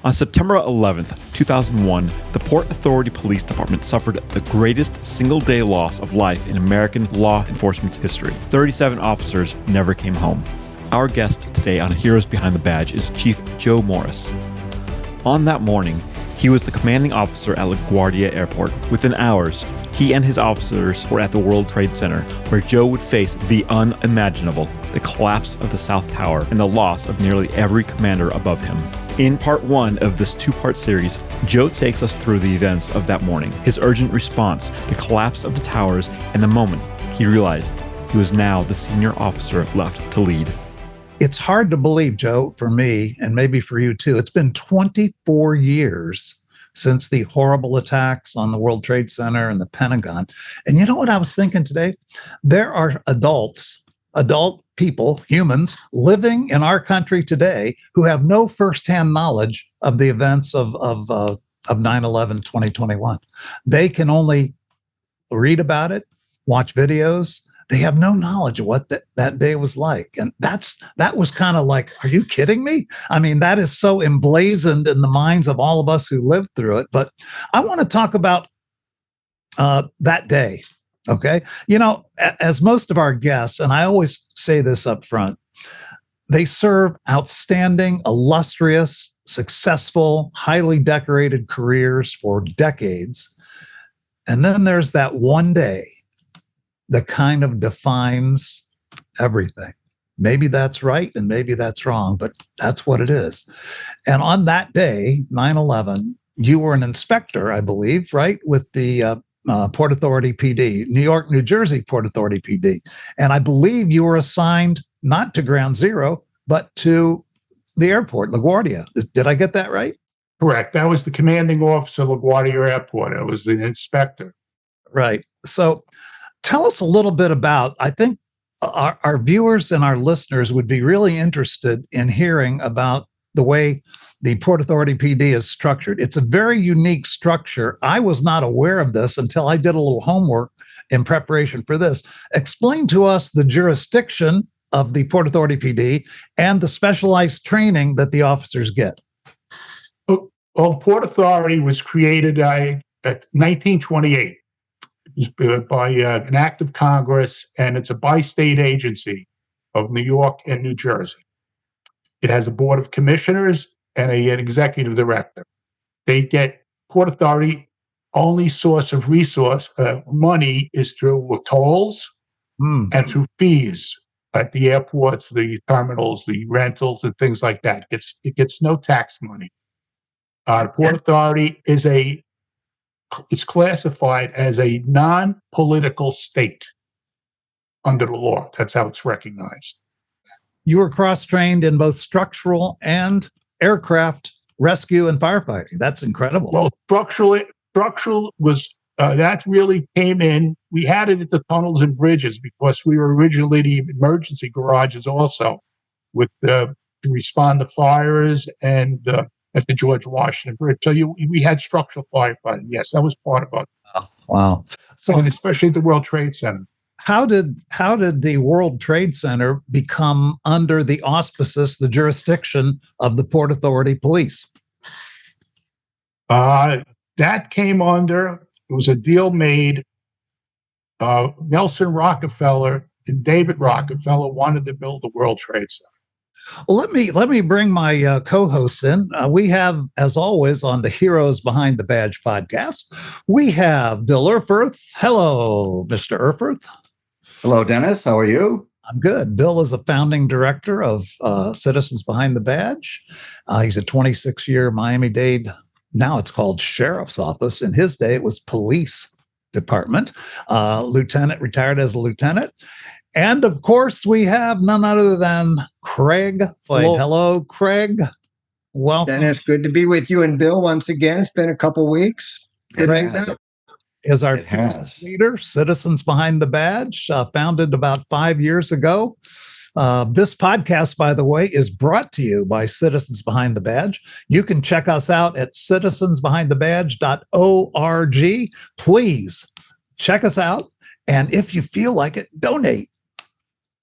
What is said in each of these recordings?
On September 11th, 2001, the Port Authority Police Department suffered the greatest single-day loss of life in American law enforcement history. 37 officers never came home. Our guest today on Heroes Behind the Badge is Chief Joe Morris. On that morning, he was the commanding officer at LaGuardia Airport. Within hours, he and his officers were at the World Trade Center, where Joe would face the unimaginable, the collapse of the South Tower, and the loss of nearly every commander above him. In part one of this two-part series, Joe takes us through the events of that morning, his urgent response, the collapse of the towers, and the moment he realized he was now the senior officer left to lead. It's hard to believe, Joe, for me, and maybe for you too. It's been 24 years since the horrible attacks on the World Trade Center and the Pentagon. And you know what I was thinking today? There are adult people, humans, living in our country today who have no firsthand knowledge of the events of 9/11, 2021. They can only read about it, watch videos. They have no knowledge of what that day was like. And that was kind of like, are you kidding me? I mean, that is so emblazoned in the minds of all of us who lived through it. But I want to talk about that day. Okay. You know, as most of our guests, and I always say this up front, they serve outstanding, illustrious, successful, highly decorated careers for decades. And then there's that one day that kind of defines everything. Maybe that's right and maybe that's wrong, but that's what it is. And on that day, 9/11, you were an inspector, I believe, right, with the Port Authority PD, New York, New Jersey Port Authority PD. And I believe you were assigned not to Ground Zero, but to the airport, LaGuardia. Did I get that right? Correct. I was the commanding officer of LaGuardia Airport. I was the inspector. Right. So tell us a little bit about, I think our viewers and our listeners would be really interested in hearing about the way the Port Authority PD is structured. It's a very unique structure. I was not aware of this until I did a little homework in preparation for this. Explain to us the jurisdiction of the Port Authority PD and the specialized training that the officers get. Well, the Port Authority was created at 1928. By an act of Congress, and it's a bi-state agency of New York and New Jersey. It has a board of commissioners and an executive director. They get Port Authority only source of resource money is through tolls and through fees at the airports, the terminals, the rentals, and things like that. It gets no tax money. The Port Authority it's classified as a non-political state under the law. That's how it's recognized. You were cross-trained in both structural and aircraft rescue and firefighting. That's incredible. Well, structural was, that really came in. We had it at the tunnels and bridges because we were originally the emergency garages also to respond to fires and at the George Washington Bridge. So we had structural firefighting. Yes, that was part of it. Wow. So, and especially at the World Trade Center. How did the World Trade Center become under the auspices, the jurisdiction of the Port Authority Police? That came under, it was a deal made. Nelson Rockefeller and David Rockefeller wanted to build the World Trade Center. Well, let me bring my co-hosts in. We have, as always, on the Heroes Behind the Badge podcast, we have Bill Erfurth. Hello, Mr. Erfurth. Hello, Dennis. How are you? I'm good. Bill is a founding director of Citizens Behind the Badge. He's a 26-year Miami-Dade, now it's called Sheriff's Office. In his day, it was Police Department. Lieutenant, retired as a lieutenant. And of course, we have none other than Craig Floyd. Hello, Craig. Welcome. Dennis, good to be with you and Bill once again. It's been a couple weeks. Craig is our leader, Citizens Behind the Badge, founded about 5 years ago. This podcast, by the way, is brought to you by Citizens Behind the Badge. You can check us out at citizensbehindthebadge.org. Please check us out. And if you feel like it, donate.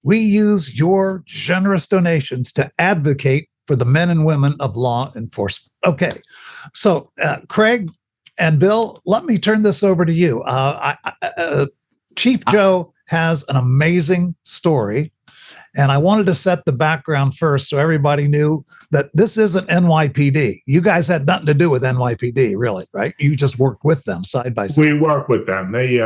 We use your generous donations to advocate for the men and women of law enforcement. Okay, so Craig and Bill, let me turn this over to you. Chief Joe has an amazing story, and I wanted to set the background first so everybody knew that this isn't NYPD. You guys had nothing to do with NYPD, really, right? You just worked with them side by side. We work with them. They,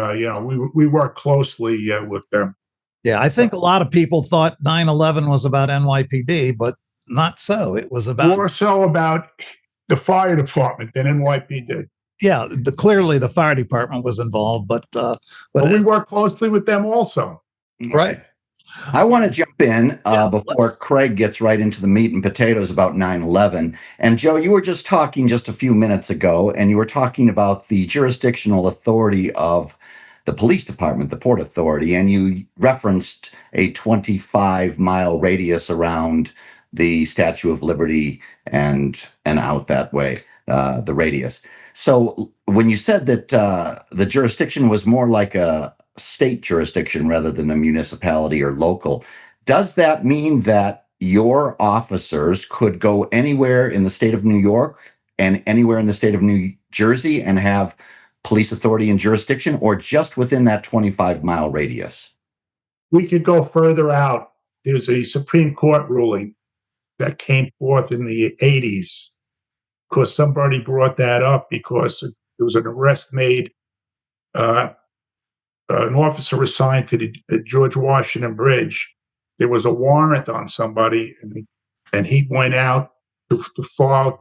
we work closely with them. Yeah, I think a lot of people thought 9/11 was about NYPD, but not so. It was about more so about the fire department than NYPD. Yeah, clearly the fire department was involved, but we work closely with them also. Right. I want to jump in before Craig gets right into the meat and potatoes about 9/11. And Joe, you were just talking just a few minutes ago, and you were talking about the jurisdictional authority of the police department, the Port Authority, and you referenced a 25-mile radius around the Statue of Liberty and out that way, the radius. So when you said that the jurisdiction was more like a state jurisdiction rather than a municipality or local, does that mean that your officers could go anywhere in the state of New York and anywhere in the state of New Jersey and have police authority and jurisdiction, or just within that 25-mile radius? We could go further out. There's a Supreme Court ruling that came forth in the 80s because somebody brought that up because there was an arrest made. An officer assigned to the George Washington Bridge. There was a warrant on somebody, and he went out to far,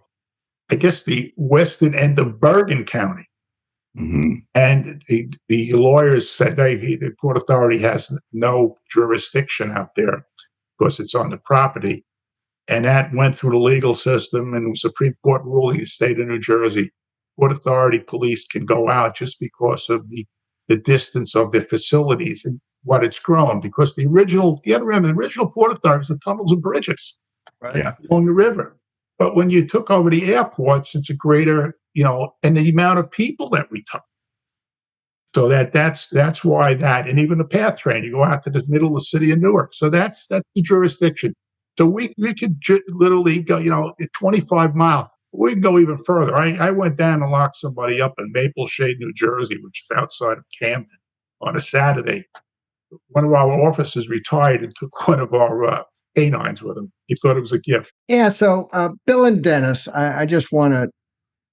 I guess, the western end of Bergen County. Mm-hmm. And the lawyers said the Port Authority has no jurisdiction out there because it's on the property. And that went through the legal system, and the Supreme Court ruling the state of New Jersey. Port Authority police can go out just because of the distance of their facilities and what it's grown. Because you got to remember, the original Port Authority was the tunnels and bridges along the river. But when you took over the airports, it's a greater, and the amount of people that we took. So that's why that, and even the PATH train, you go out to the middle of the city of Newark. So that's the jurisdiction. So we could literally go, 25 mile. We can go even further. I went down and locked somebody up in Maple Shade, New Jersey, which is outside of Camden, on a Saturday. One of our officers retired and took one of our canines with him. He thought it was a gift. Yeah. So, Bill and Dennis, I just want to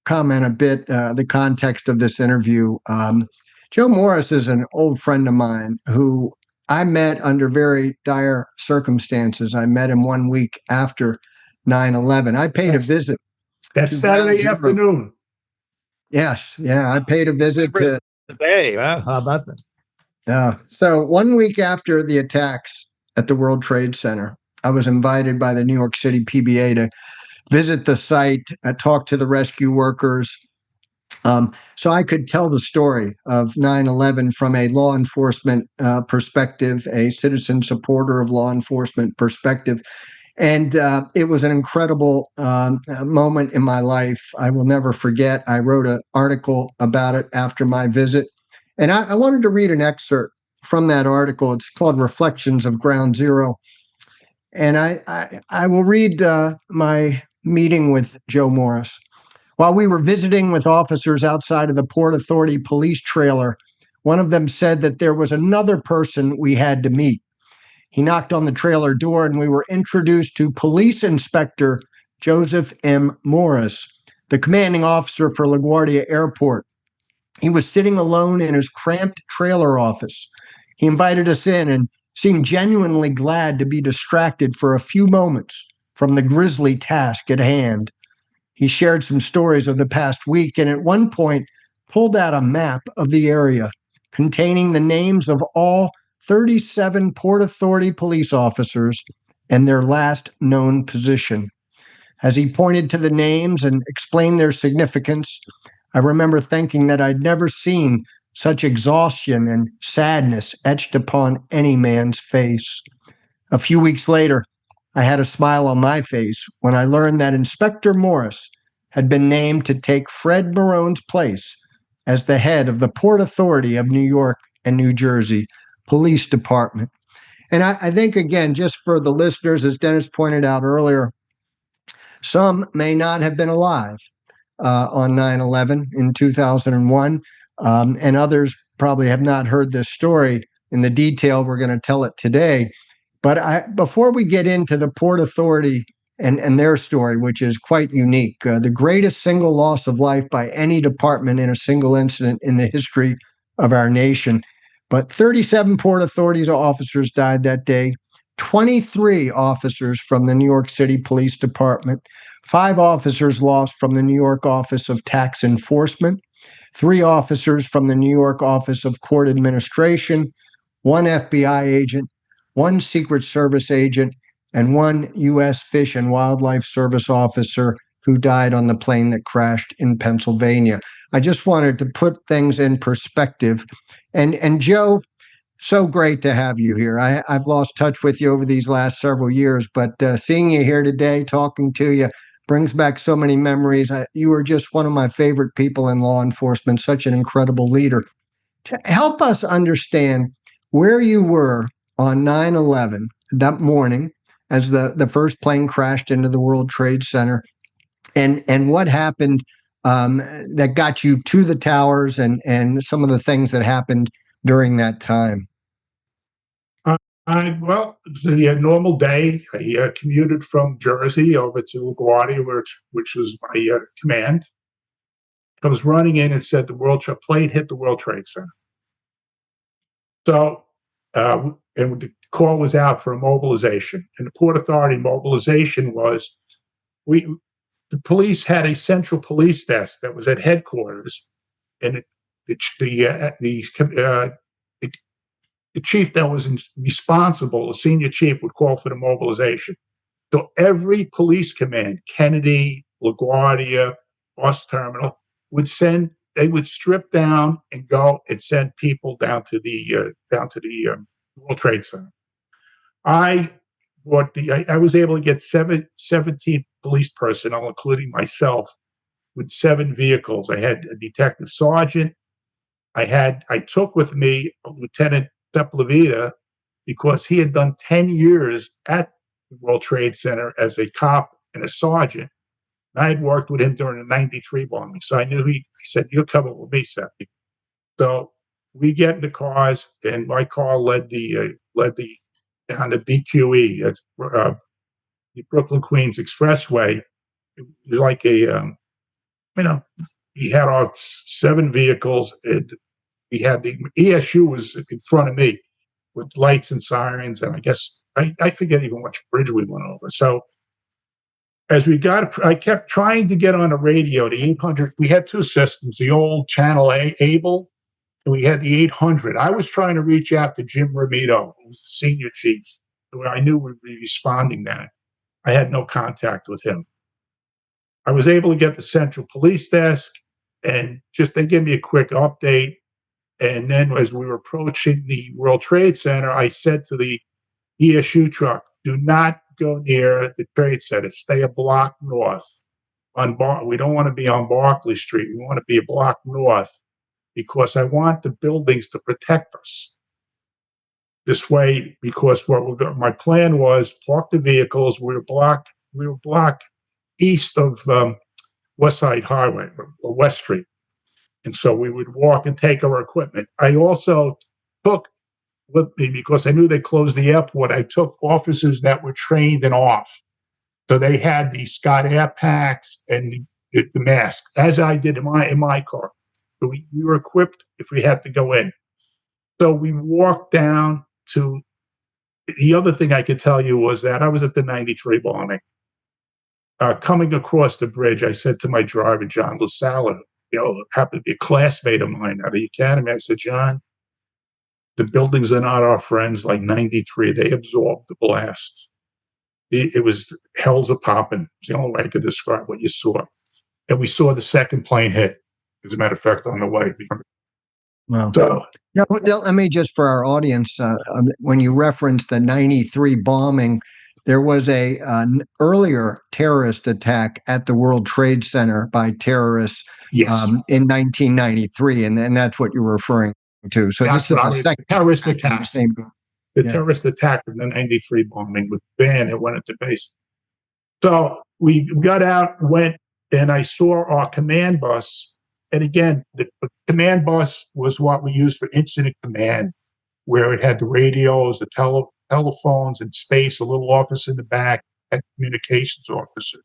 comment a bit the context of this interview. Joe Morris is an old friend of mine who I met under very dire circumstances. I met him 1 week after 9/11. I paid a visit. That's Saturday afternoon. Yes. Yeah. I paid a visit to. Hey, how about that? So 1 week after the attacks at the World Trade Center, I was invited by the New York City PBA to visit the site, talk to the rescue workers. So I could tell the story of 9/11 from a law enforcement perspective, a citizen supporter of law enforcement perspective. And it was an incredible moment in my life. I will never forget. I wrote an article about it after my visit. And I wanted to read an excerpt from that article. It's called Reflections of Ground Zero. And I will read my meeting with Joe Morris. While we were visiting with officers outside of the Port Authority police trailer, one of them said that there was another person we had to meet. He knocked on the trailer door, and we were introduced to Police Inspector Joseph M. Morris, the commanding officer for LaGuardia Airport. He was sitting alone in his cramped trailer office. He invited us in and seemed genuinely glad to be distracted for a few moments from the grisly task at hand. He shared some stories of the past week, and at one point pulled out a map of the area containing the names of all 37 Port Authority police officers and their last known position. As he pointed to the names and explained their significance, I remember thinking that I'd never seen such exhaustion and sadness etched upon any man's face. A few weeks later, I had a smile on my face when I learned that Inspector Morris had been named to take Fred Marone's place as the head of the Port Authority of New York and New Jersey Police Department. And I think, again, just for the listeners, as Dennis pointed out earlier, Some may not have been alive on 9/11 in 2001, and others probably have not heard this story in the detail we're going to tell it today. But before we get into the Port Authority and their story, which is quite unique, the greatest single loss of life by any department in a single incident in the history of our nation. But 37 Port Authority officers died that day, 23 officers from the New York City Police Department, 5 officers lost from the New York Office of Tax Enforcement, 3 officers from the New York Office of Court Administration, 1 FBI agent, 1 Secret Service agent, and 1 U.S. Fish and Wildlife Service officer who died on the plane that crashed in Pennsylvania. I just wanted to put things in perspective. And Joe, so great to have you here. I've lost touch with you over these last several years, but seeing you here today, talking to you, brings back so many memories. You were just one of my favorite people in law enforcement, such an incredible leader. To help us understand where you were on 9/11 that morning as the first plane crashed into the World Trade Center, and what happened that got you to the towers, and some of the things that happened during that time. Well, it was a normal day. I commuted from Jersey over to LaGuardia, which was my command. I was running in and said the plane hit the World Trade Center. So, and the call was out for a mobilization. And the Port Authority mobilization was, the police had a central police desk that was at headquarters, and the chief that was responsible, the senior chief, would call for the mobilization. So every police command, Kennedy, LaGuardia, bus terminal, they would strip down and go and send people down to the World Trade Center. I was able to get 17 police personnel, including myself, with 7 vehicles. I had a detective sergeant. I took with me Lieutenant Sepulveda because he had done 10 years at the World Trade Center as a cop and a sergeant. And I had worked with him during the 93 bombing. So I knew he said, "You're coming with me, Seppi." So we get in the cars, and my car led down the BQE, the Brooklyn Queens Expressway. It was like we had our 7 vehicles, and we had the ESU was in front of me with lights and sirens, and I guess I forget even which bridge we went over. So as I kept trying to get on the radio, the 800. We had 2 systems, the old Channel Able, and we had the 800. I was trying to reach out to Jim Ramito, who was the senior chief, who I knew would be responding then. I had no contact with him. I was able to get the central police desk, and they gave me a quick update. And then as we were approaching the World Trade Center, I said to the ESU truck, "Do not go near the Trade Center. Stay a block north. We don't want to be on Barclay Street. We want to be a block north because I want the buildings to protect us this way. Because my plan was park the vehicles. We were block east of West Side Highway or West Street." And so we would walk and take our equipment. I also took with me, because I knew they closed the airport, I took officers that were trained and off. So they had the Scott Air Packs and the mask, as I did in my car. So we were equipped if we had to go in. So we walked down to, the other thing I could tell you was that I was at the 93 bombing. Coming across the bridge, I said to my driver, John LaSala, happened to be a classmate of mine out of the academy. I said, "John, the buildings are not our friends like 93. They absorbed the blast. It was hell's a popping." It's the only way I could describe what you saw. And we saw the second plane hit, as a matter of fact, on the way. Wow. So, Now, let me just, for our audience, when you referenced the 93 bombing, there was an earlier terrorist attack at the World Trade Center by terrorists yes. In 1993, and that's what you're referring to. So That's this is what the second terrorist attack. The terrorist attack of the 93 bombing with the van that went into base. So we got out, went, and I saw our command bus. And again, the command bus was what we used for incident command, where it had the radios, the telephones, and space, a little office in the back, and communications officer.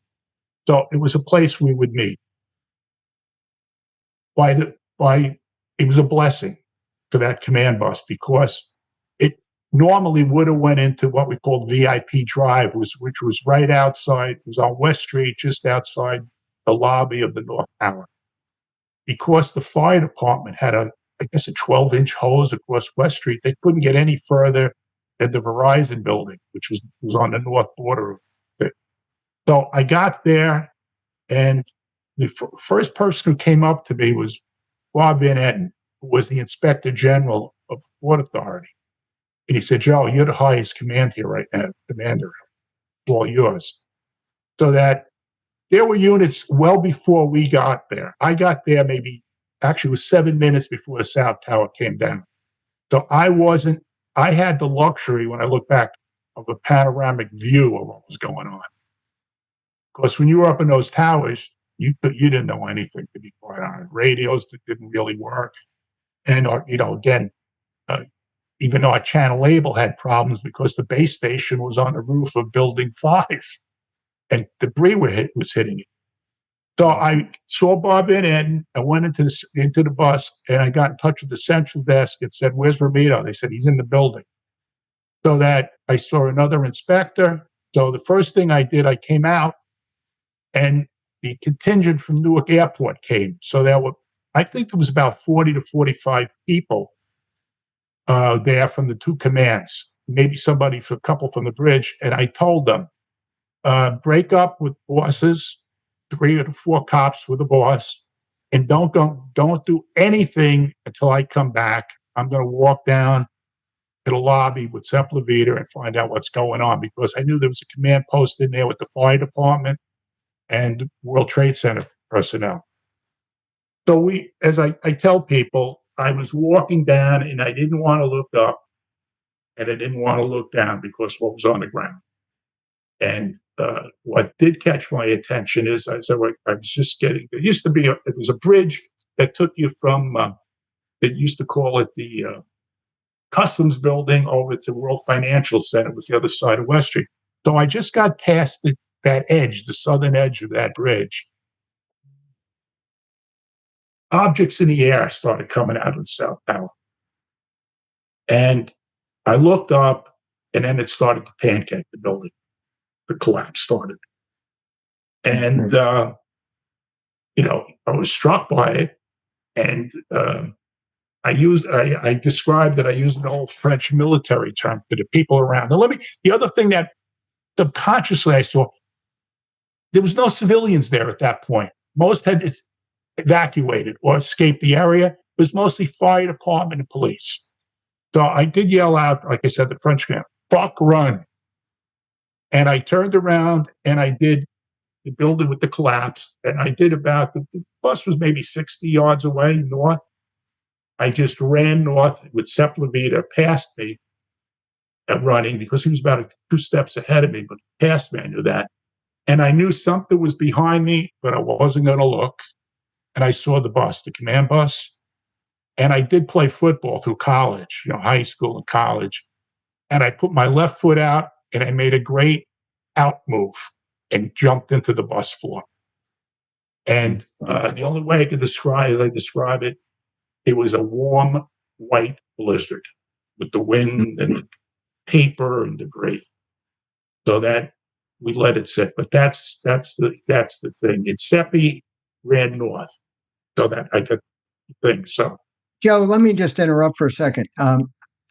So it was a place we would meet. It was a blessing for that command bus, because it normally would have went into what we called VIP Drive, which was right outside. It was on West Street, just outside the lobby of the North Tower. Because the fire department had I guess a 12-inch hose across West Street, they couldn't get any further than the Verizon building, which was on the north border of it. So I got there, and the first person who came up to me was Bob Van Etten, who was the Inspector General of the Port Authority. And he said, "Joe, you're the highest command here right now, Commander. It's all yours." So that there were units well before we got there. I got there actually it was 7 minutes before the South Tower came down. So I had the luxury, when I look back, of a panoramic view of what was going on. Because when you were up in those towers, you didn't know anything, to be quite honest. Radios that didn't really work. And, again, even though our channel label had problems because the base station was on the roof of Building 5 and debris was hitting it. So I saw Bob in and I went into the bus, and I got in touch with the central desk and said, "Where's Ramito?" They said, "He's in the building." So that I saw another inspector. So the first thing I did, I came out, and the contingent from Newark Airport came. So I think it was about 40 to 45 people there from the two commands, maybe a couple from the bridge. And I told them, break up with bosses, 3 or 4 cops with a boss, and don't do anything until I come back. I'm going to walk down to the lobby with Sepulveda and find out what's going on, because I knew there was a command post in there with the fire department and World Trade Center personnel. So as I tell people, I was walking down and I didn't want to look up and I didn't want to look down because what was on the ground. And what did catch my attention is I was just getting, there was a bridge that took you from, they used to call it the Customs Building over to World Financial Center, was the other side of West Street. So I just got past that edge, the southern edge of that bridge. Objects in the air started coming out of the South Tower. And I looked up, and then it started to pancake the building. The collapse started. And, I was struck by it. And I described that I used an old French military term to the people around. Now, the other thing that subconsciously I saw, there was no civilians there at that point. Most had evacuated or escaped the area. It was mostly fire department and police. So I did yell out, like I said, the French command, "Fuck, run." And I turned around and I did the building with the collapse. And I did the bus was maybe 60 yards away north. I just ran north with Sepulveda past me running, because he was about 2 steps ahead of me, but past me, I knew that. And I knew something was behind me, but I wasn't going to look. And I saw the bus, the command bus. And I did play football through college, high school and college. And I put my left foot out and I made a great out move and jumped into the bus floor. And the only way I could describe it, it was a warm white blizzard with the wind and the paper and debris. So that we let it sit. But that's the thing. And Seppi ran north. So that I got the thing. So Joe, let me just interrupt for a second.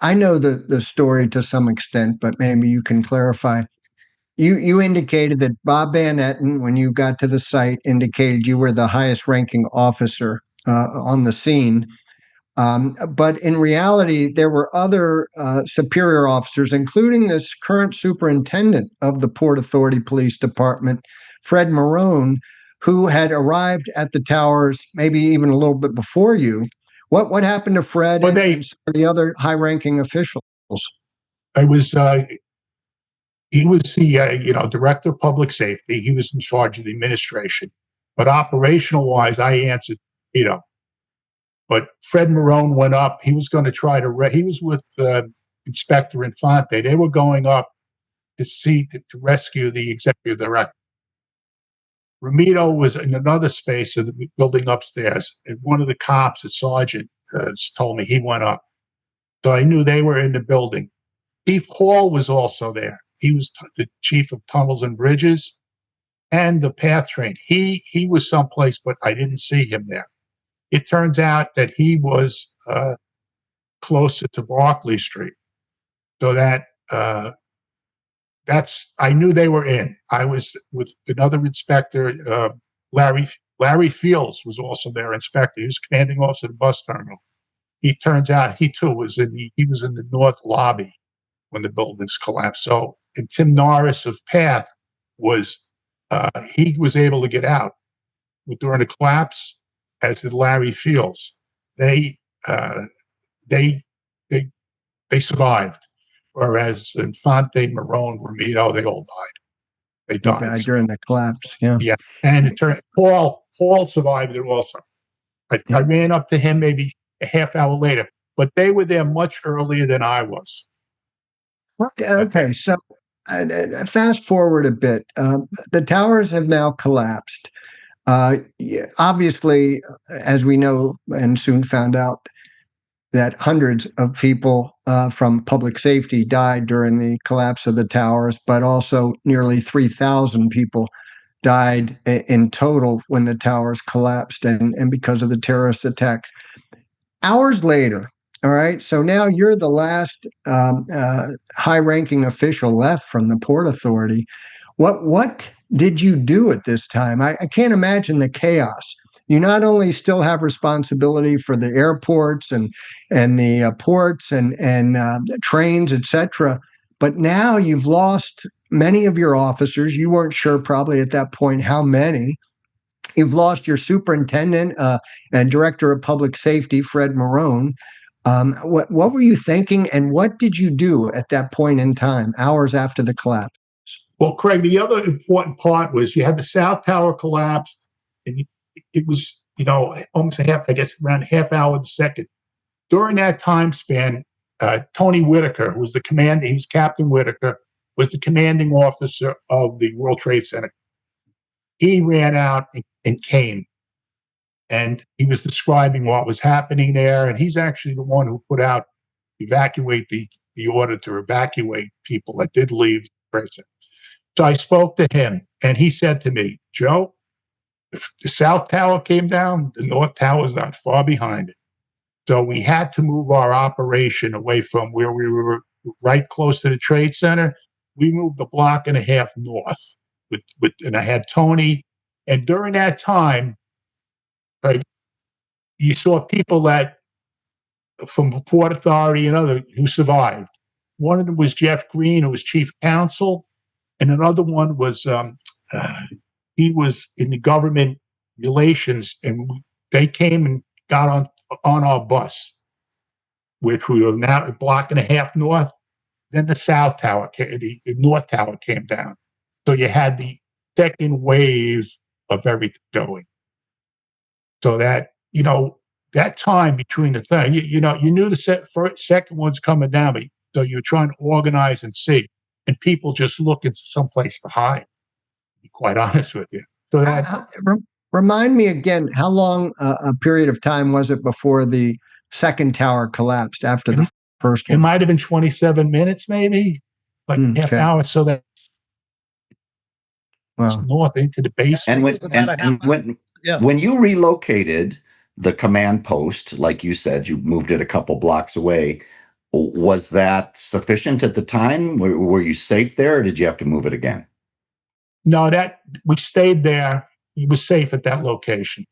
I know the story to some extent, but maybe you can clarify. You indicated that Bob Van Etten, when you got to the site, indicated you were the highest ranking officer on the scene. But in reality, there were other superior officers, including this current superintendent of the Port Authority Police Department, Fred Marone, who had arrived at the towers maybe even a little bit before you. What happened to Fred and some of the other high-ranking officials? I was He was the director of public safety. He was in charge of the administration, but operational wise, I answered But Fred Marone went up. He was going to try to. He was with Inspector Infante. They were going up to rescue the executive director. Ramito was in another space of the building upstairs, and one of the cops, a sergeant, told me he went up. So I knew they were in the building. Chief Hall was also there. He was the chief of tunnels and bridges and the path train. He was someplace, but I didn't see him there. It turns out that he was closer to Barclay Street, so I knew they were in. I was with another inspector, Larry Fields was also their inspector. He was commanding officer of the bus terminal. He turns out he too was in the north lobby when the buildings collapsed. So, and Tim Norris of Path he was able to get out during the collapse, as did Larry Fields. They survived, whereas Infante, Marone, Ramito, they all died. They died during the collapse. Yeah. Yeah, and it turned Paul survived it also. I ran up to him maybe a half hour later, but they were there much earlier than I was. Okay, so fast forward a bit. The towers have now collapsed. Obviously, as we know and soon found out, that hundreds of people from public safety died during the collapse of the towers, but also nearly 3,000 people died in total when the towers collapsed and because of the terrorist attacks. Hours later, all right, so now you're the last high-ranking official left from the Port Authority. What did you do at this time? I can't imagine the chaos. You not only still have responsibility for the airports and the ports and trains, etc., but now you've lost many of your officers. You weren't sure probably at that point how many. You've lost your superintendent and director of public safety, Fred Marone. What were you thinking, and what did you do at that point in time, hours after the collapse? Well, Craig, the other important part was you had the South Tower collapsed, and it was, almost around a half hour a second. During that time span, Tony Whitaker, who was he was Captain Whitaker, was the commanding officer of the World Trade Center. He ran out and came, and he was describing what was happening there. And he's actually the one who put out the order to evacuate people that did leave the Trade Center. So I spoke to him, and he said to me, Joe, if the South Tower came down, the North Tower is not far behind it. So we had to move our operation away from where we were right close to the Trade Center. We moved a block and a half north and I had Tony. And during that time, right, you saw people from the Port Authority and others who survived. One of them was Jeff Green, who was chief counsel, and another one was he was in the government relations, and they came and got on our bus, which we were now a block and a half north. Then the South Tower, the North Tower came down. So you had the second wave of everything going. So that, that time between the thing, you knew the second one's coming down, but so you're trying to organize and see, and people just looking for someplace to hide, to be quite honest with you. So that remind me again, how long a period of time was it before the second tower collapsed after the first one? It might have been 27 minutes, maybe, like half hour. So that it's north into the base. And when you relocated the command post, like you said, you moved it a couple blocks away. Was that sufficient at the time? Were you safe there, or did you have to move it again? No, we stayed there. It was safe at that location.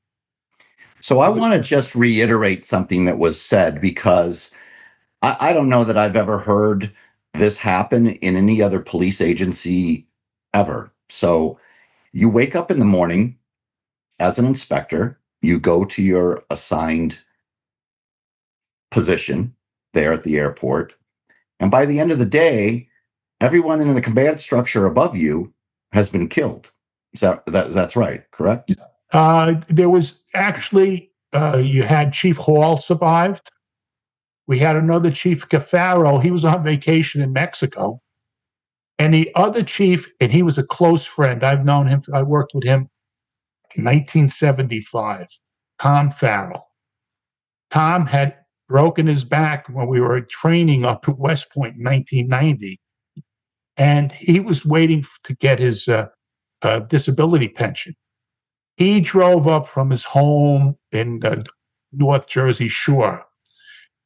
So I want to just reiterate something that was said, because I don't know that I've ever heard this happen in any other police agency ever. So you wake up in the morning as an inspector, you go to your assigned position there at the airport, and by the end of the day, everyone in the command structure above you has been killed. That's right, correct? There was actually, you had Chief Hall survived. We had another Chief Cafaro. He was on vacation in Mexico. And the other chief, and he was a close friend. I've known him. I worked with him in 1975, Tom Farrell. Tom had broken his back when we were training up at West Point in 1990. And he was waiting to get his disability pension. He drove up from his home in North Jersey Shore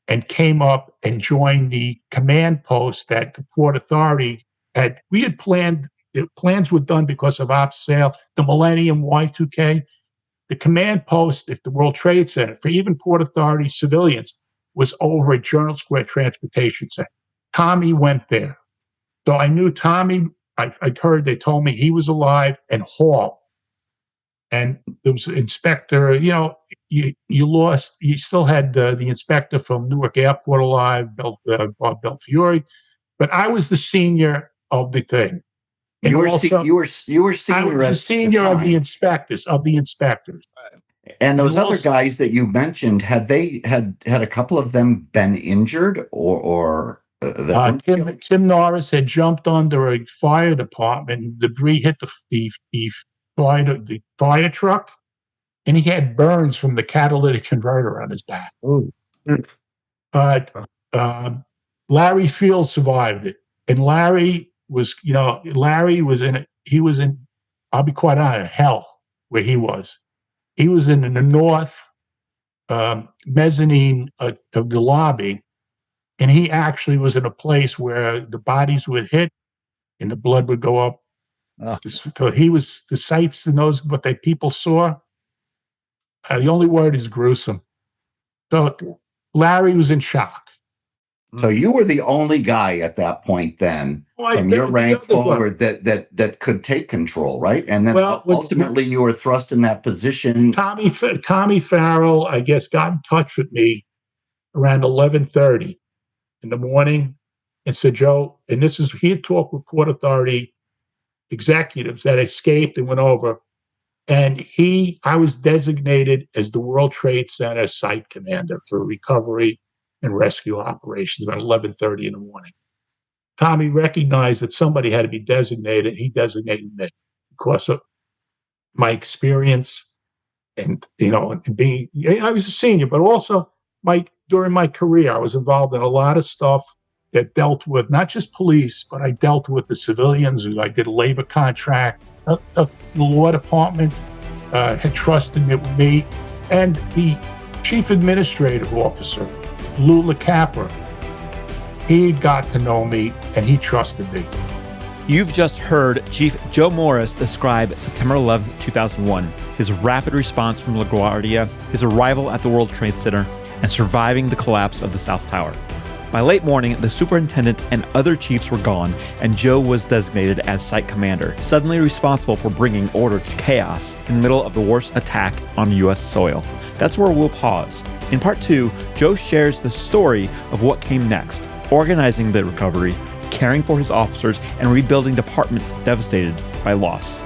and came up and joined the command post that the Port Authority had. We had planned, the plans were done because of ops sale, the Millennium Y2K. The command post at the World Trade Center for even Port Authority civilians was over at Journal Square Transportation Center. Tommy went there. So I knew Tommy. I'd heard, they told me he was alive, and Hall. And there was an inspector, you still had the inspector from Newark Airport alive, Bob Belfiore, but I was the senior of the thing. And You were senior. I was the senior of the inspectors. And those other guys that you mentioned, had a couple of them been injured or Tim Norris had jumped under a fire department. Debris hit the fire truck, and he had burns from the catalytic converter on his back. But Larry Field survived it, and Larry was in it. He was in, I'll be quite honest, hell where he was. He was in the north mezzanine of the lobby, and he actually was in a place where the bodies would hit and the blood would go up. So he was, the sights and those, what people saw, the only word is gruesome. So Larry was in shock. So you were the only guy at that point then, from your rank forward, that could take control, right? And then ultimately you were thrust in that position. Tommy Farrell, I guess, got in touch with me around 11:30 in the morning and said, Joe, and he had talked with Port Authority executives that escaped and went over. And I was designated as the World Trade Center site commander for recovery and rescue operations about 11:30 in the morning. Tommy recognized that somebody had to be designated. He designated me because of my experience and, I was a senior, but also during my career, I was involved in a lot of stuff that dealt with not just police, but I dealt with the civilians. I did a labor contract. The law department had trusted me, and the chief administrative officer, Lou LaCapra, he got to know me and he trusted me. You've just heard Chief Joe Morris describe September 11, 2001, his rapid response from LaGuardia, his arrival at the World Trade Center, and surviving the collapse of the South Tower. By late morning, the superintendent and other chiefs were gone, and Joe was designated as site commander, suddenly responsible for bringing order to chaos in the middle of the worst attack on U.S. soil. That's where we'll pause. In part 2, Joe shares the story of what came next, organizing the recovery, caring for his officers, and rebuilding department devastated by loss.